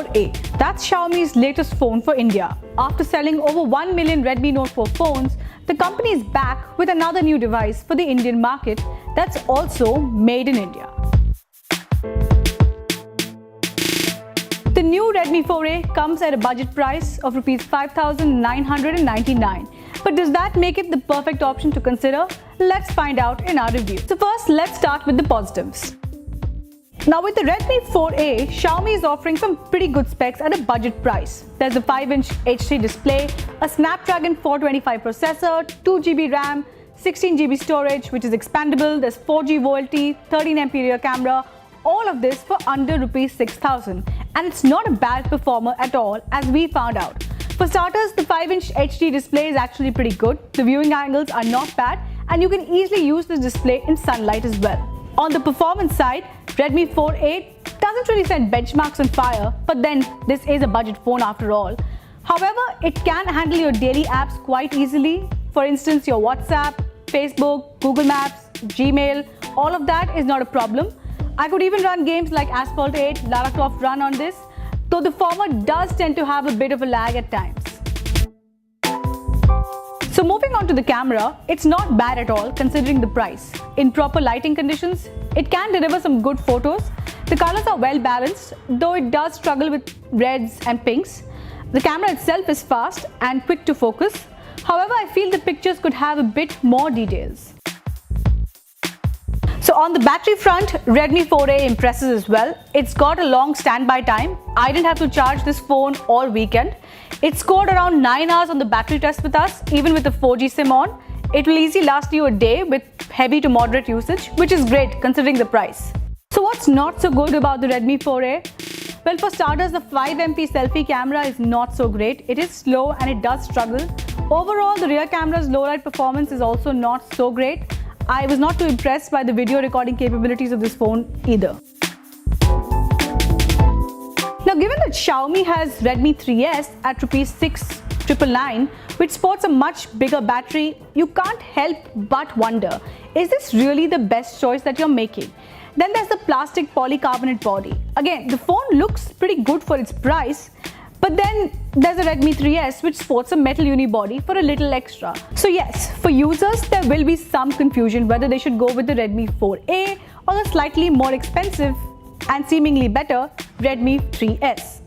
4A. That's Xiaomi's latest phone for India. After selling over 1 million Redmi Note 4 phones, the company is back with another new device for the Indian market that's also made in India. The new Redmi 4A comes at a budget price of Rs 5,999. But does that make it the perfect option to consider? Let's find out in our review. So first, let's start with the positives. Now with the Redmi 4A, Xiaomi is offering some pretty good specs at a budget price. There's a 5-inch HD display, a Snapdragon 425 processor, 2GB RAM, 16GB storage which is expandable, there's 4G VoLTE, 13MP rear camera, all of this for under Rs 6,000. And it's not a bad performer at all, as we found out. For starters, the 5-inch HD display is actually pretty good. The viewing angles are not bad and you can easily use this display in sunlight as well. On the performance side, Redmi 4A doesn't really set benchmarks on fire, but then this is a budget phone after all. However, it can handle your daily apps quite easily. For instance, your WhatsApp, Facebook, Google Maps, Gmail, all of that is not a problem. I could even run games like Asphalt 8, Lara Croft Run on this, though the former does tend to have a bit of a lag at times. So moving on to the camera, it's not bad at all considering the price. In proper lighting conditions, it can deliver some good photos. The colors are well balanced, though it does struggle with reds and pinks. The camera itself is fast and quick to focus. However, I feel the pictures could have a bit more details. So on the battery front, Redmi 4A impresses as well. It's got a long standby time. I didn't have to charge this phone all weekend. It scored around 9 hours on the battery test with us, even with the 4G SIM on. It will easily last you a day with heavy to moderate usage, which is great considering the price. So what's not so good about the Redmi 4A? Well, for starters, the 5MP selfie camera is not so great. It is slow and it does struggle. Overall, the rear camera's low light performance is also not so great. I was not too impressed by the video recording capabilities of this phone either. Now, given that Xiaomi has Redmi 3S at Rs 6,999, which sports a much bigger battery, you can't help but wonder, is this really the best choice that you're making? Then there's the plastic polycarbonate body. Again, the phone looks pretty good for its price, but then there's a Redmi 3S which sports a metal unibody for a little extra. So yes, for users there will be some confusion whether they should go with the Redmi 4A or the slightly more expensive and seemingly better Redmi 3S.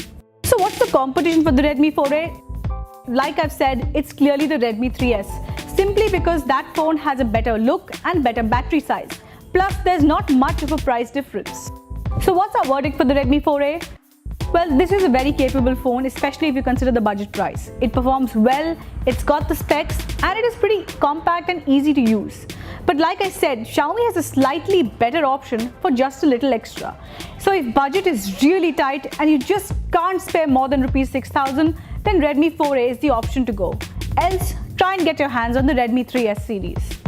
So what's the competition for the Redmi 4A? Like I've said, it's clearly the Redmi 3S, simply because that phone has a better look and better battery size. Plus, there's not much of a price difference. So what's our verdict for the Redmi 4A? Well, this is a very capable phone, especially if you consider the budget price. It performs well, it's got the specs, and it is pretty compact and easy to use. But like I said, Xiaomi has a slightly better option for just a little extra. So if budget is really tight and you just can't spare more than Rs 6,000, then Redmi 4A is the option to go. Else, try and get your hands on the Redmi 3S series.